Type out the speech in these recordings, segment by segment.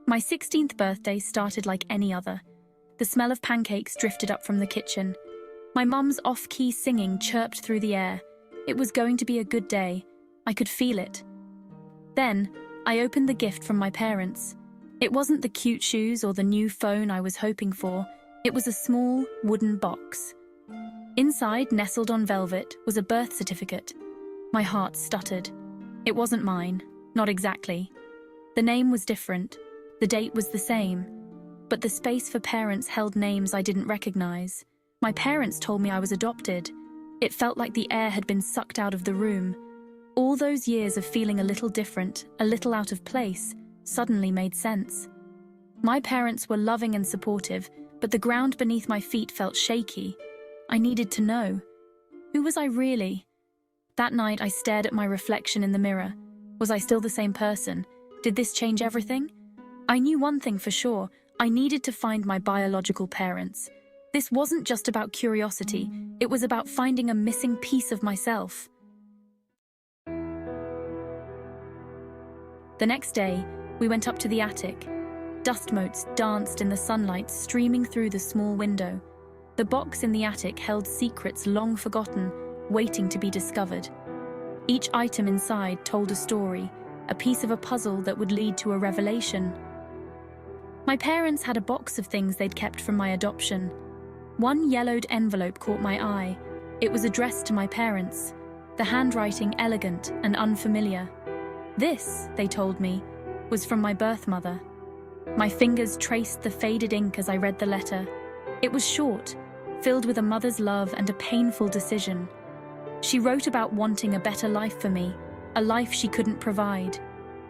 My 16th birthday started like any other. The smell of pancakes drifted up from the kitchen. My mum's off-key singing chirped through the air. It was going to be a good day. I could feel it. Then, I opened the gift from my parents. It wasn't the cute shoes or the new phone I was hoping for. It was a small, wooden box. Inside, nestled on velvet, was a birth certificate. My heart stuttered. It wasn't mine. Not exactly. The name was different. The date was the same. But the space for parents held names I didn't recognize. My parents told me I was adopted. It felt like the air had been sucked out of the room. All those years of feeling a little different, a little out of place, suddenly made sense. My parents were loving and supportive, but the ground beneath my feet felt shaky. I needed to know. Who was I really? That night I stared at my reflection in the mirror. Was I still the same person? Did this change everything? I knew one thing for sure. I needed to find my biological parents. This wasn't just about curiosity. It was about finding a missing piece of myself. The next day, we went up to the attic. Dust motes danced in the sunlight streaming through the small window. The box in the attic held secrets long forgotten, waiting to be discovered. Each item inside told a story, a piece of a puzzle that would lead to a revelation. My parents had a box of things they'd kept from my adoption. One yellowed envelope caught my eye. It was addressed to my parents, the handwriting elegant and unfamiliar. This, they told me, was from my birth mother. My fingers traced the faded ink as I read the letter. It was short, filled with a mother's love and a painful decision. She wrote about wanting a better life for me, a life she couldn't provide.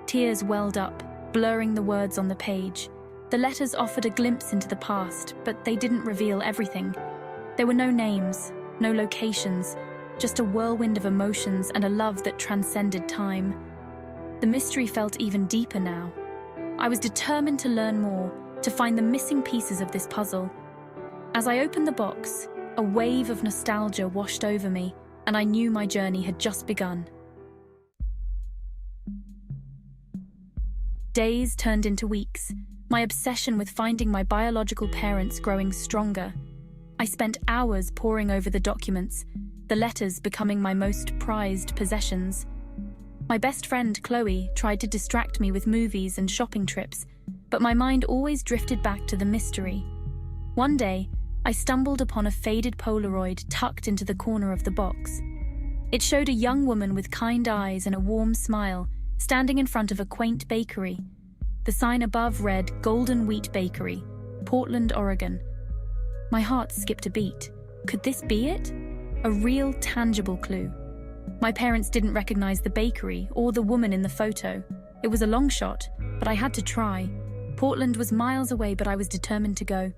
Tears welled up, blurring the words on the page. The letters offered a glimpse into the past, but they didn't reveal everything. There were no names, no locations, just a whirlwind of emotions and a love that transcended time. The mystery felt even deeper now. I was determined to learn more, to find the missing pieces of this puzzle. As I opened the box, a wave of nostalgia washed over me, and I knew my journey had just begun. Days turned into weeks, my obsession with finding my biological parents growing stronger. I spent hours poring over the documents, the letters becoming my most prized possessions. My best friend, Chloe, tried to distract me with movies and shopping trips, but my mind always drifted back to the mystery. One day, I stumbled upon a faded Polaroid tucked into the corner of the box. It showed a young woman with kind eyes and a warm smile, standing in front of a quaint bakery. The sign above read Golden Wheat Bakery, Portland, Oregon. My heart skipped a beat. Could this be it? A real, tangible clue. My parents didn't recognize the bakery or the woman in the photo. It was a long shot, but I had to try. Portland was miles away, but I was determined to go.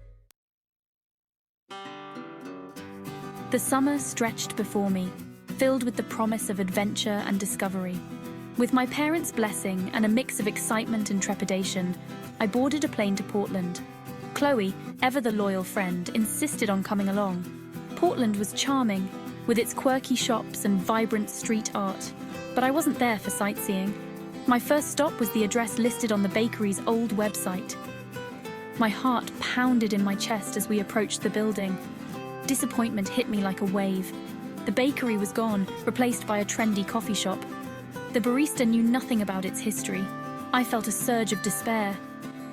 The summer stretched before me, filled with the promise of adventure and discovery. With my parents' blessing and a mix of excitement and trepidation, I boarded a plane to Portland. Chloe, ever the loyal friend, insisted on coming along. Portland was charming, with its quirky shops and vibrant street art. But I wasn't there for sightseeing. My first stop was the address listed on the bakery's old website. My heart pounded in my chest as we approached the building. Disappointment hit me like a wave. The bakery was gone, replaced by a trendy coffee shop. The barista knew nothing about its history. I felt a surge of despair.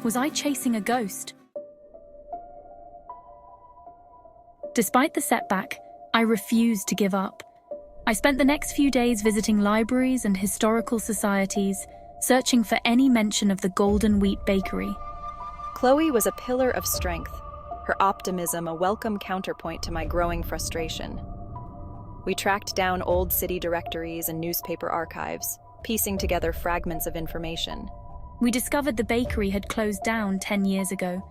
Was I chasing a ghost? Despite the setback, I refused to give up. I spent the next few days visiting libraries and historical societies, searching for any mention of the Golden Wheat Bakery. Chloe was a pillar of strength, her optimism a welcome counterpoint to my growing frustration. We tracked down old city directories and newspaper archives, piecing together fragments of information. We discovered the bakery had closed down 10 years ago.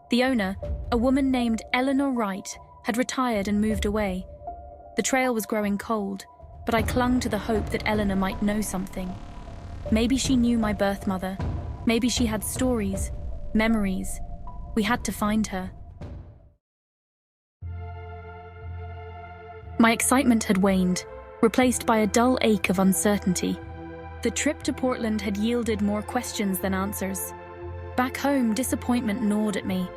The owner, a woman named Eleanor Wright, had retired and moved away. The trail was growing cold, but I clung to the hope that Eleanor might know something. Maybe she knew my birth mother. Maybe she had stories, memories. We had to find her. My excitement had waned, replaced by a dull ache of uncertainty. The trip to Portland had yielded more questions than answers. Back home, disappointment gnawed at me.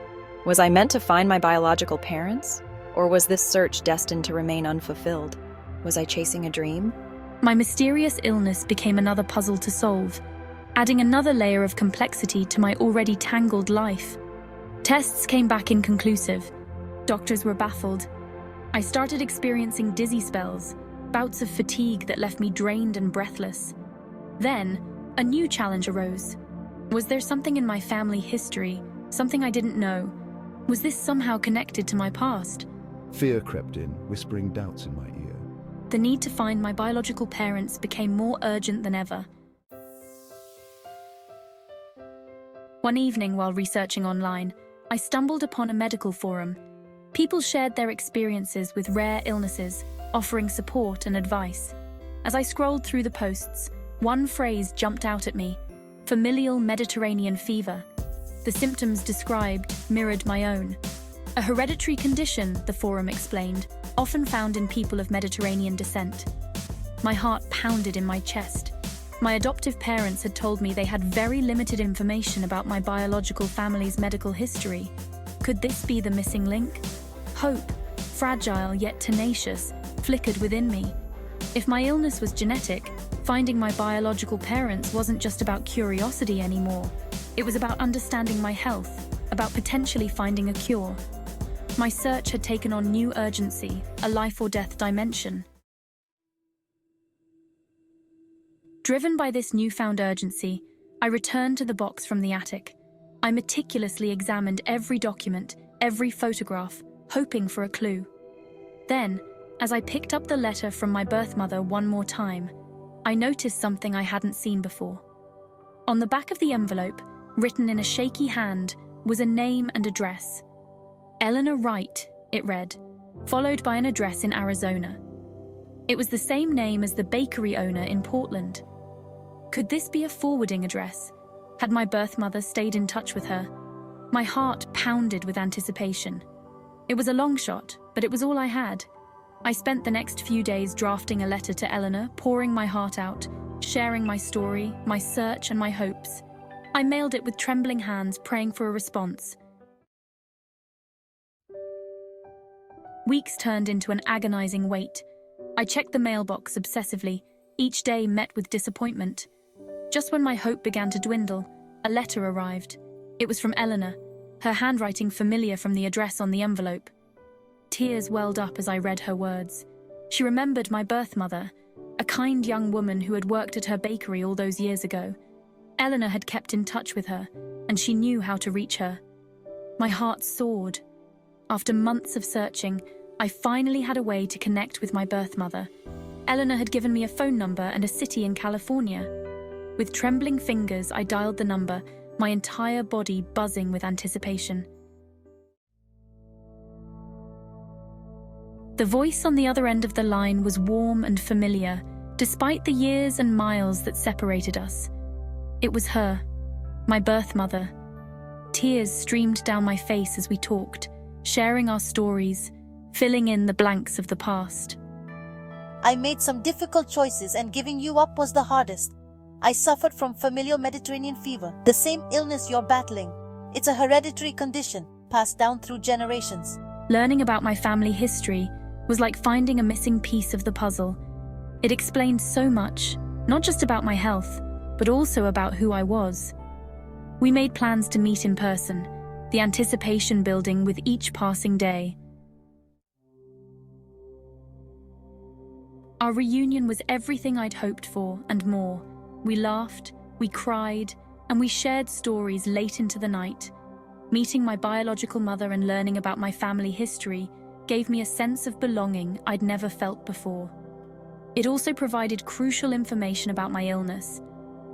Was I meant to find my biological parents? Or was this search destined to remain unfulfilled? Was I chasing a dream? My mysterious illness became another puzzle to solve, adding another layer of complexity to my already tangled life. Tests came back inconclusive. Doctors were baffled. I started experiencing dizzy spells, bouts of fatigue that left me drained and breathless. Then, a new challenge arose. Was there something in my family history, something I didn't know? Was this somehow connected to my past? Fear crept in, whispering doubts in my ear. The need to find my biological parents became more urgent than ever. One evening, while researching online, I stumbled upon a medical forum. People shared their experiences with rare illnesses, offering support and advice. As I scrolled through the posts, one phrase jumped out at me: familial Mediterranean fever. The symptoms described mirrored my own. A hereditary condition, the forum explained, often found in people of Mediterranean descent. My heart pounded in my chest. My adoptive parents had told me they had very limited information about my biological family's medical history. Could this be the missing link? Hope, fragile yet tenacious, flickered within me. If my illness was genetic, finding my biological parents wasn't just about curiosity anymore. It was about understanding my health, about potentially finding a cure. My search had taken on new urgency, a life-or-death dimension. Driven by this newfound urgency, I returned to the box from the attic. I meticulously examined every document, every photograph, hoping for a clue. Then, as I picked up the letter from my birth mother one more time, I noticed something I hadn't seen before. On the back of the envelope, written in a shaky hand, was a name and address. Eleanor Wright, it read, followed by an address in Arizona. It was the same name as the bakery owner in Portland. Could this be a forwarding address? Had my birth mother stayed in touch with her? My heart pounded with anticipation. It was a long shot, but it was all I had. I spent the next few days drafting a letter to Eleanor, pouring my heart out, sharing my story, my search, and my hopes. I mailed it with trembling hands, praying for a response. Weeks turned into an agonizing wait. I checked the mailbox obsessively, each day met with disappointment. Just when my hope began to dwindle, a letter arrived. It was from Eleanor, her handwriting familiar from the address on the envelope. Tears welled up as I read her words. She remembered my birth mother, a kind young woman who had worked at her bakery all those years ago. Eleanor had kept in touch with her, and she knew how to reach her. My heart soared. After months of searching, I finally had a way to connect with my birth mother. Eleanor had given me a phone number and a city in California. With trembling fingers, I dialed the number, my entire body buzzing with anticipation. The voice on the other end of the line was warm and familiar, despite the years and miles that separated us. It was her, my birth mother. Tears streamed down my face as we talked, sharing our stories, filling in the blanks of the past. I made some difficult choices and giving you up was the hardest. I suffered from familial Mediterranean fever, the same illness you're battling. It's a hereditary condition, passed down through generations. Learning about my family history was like finding a missing piece of the puzzle. It explained so much, not just about my health, but also about who I was. We made plans to meet in person, the anticipation building with each passing day. Our reunion was everything I'd hoped for and more. We laughed, we cried, and we shared stories late into the night. Meeting my biological mother and learning about my family history gave me a sense of belonging I'd never felt before. It also provided crucial information about my illness.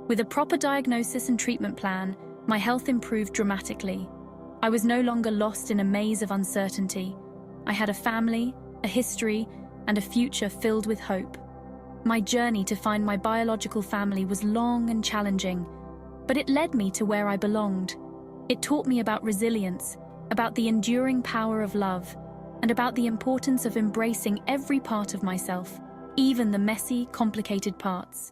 With a proper diagnosis and treatment plan, my health improved dramatically. I was no longer lost in a maze of uncertainty. I had a family, a history, and a future filled with hope. My journey to find my biological family was long and challenging, but it led me to where I belonged. It taught me about resilience, about the enduring power of love, and about the importance of embracing every part of myself, even the messy, complicated parts.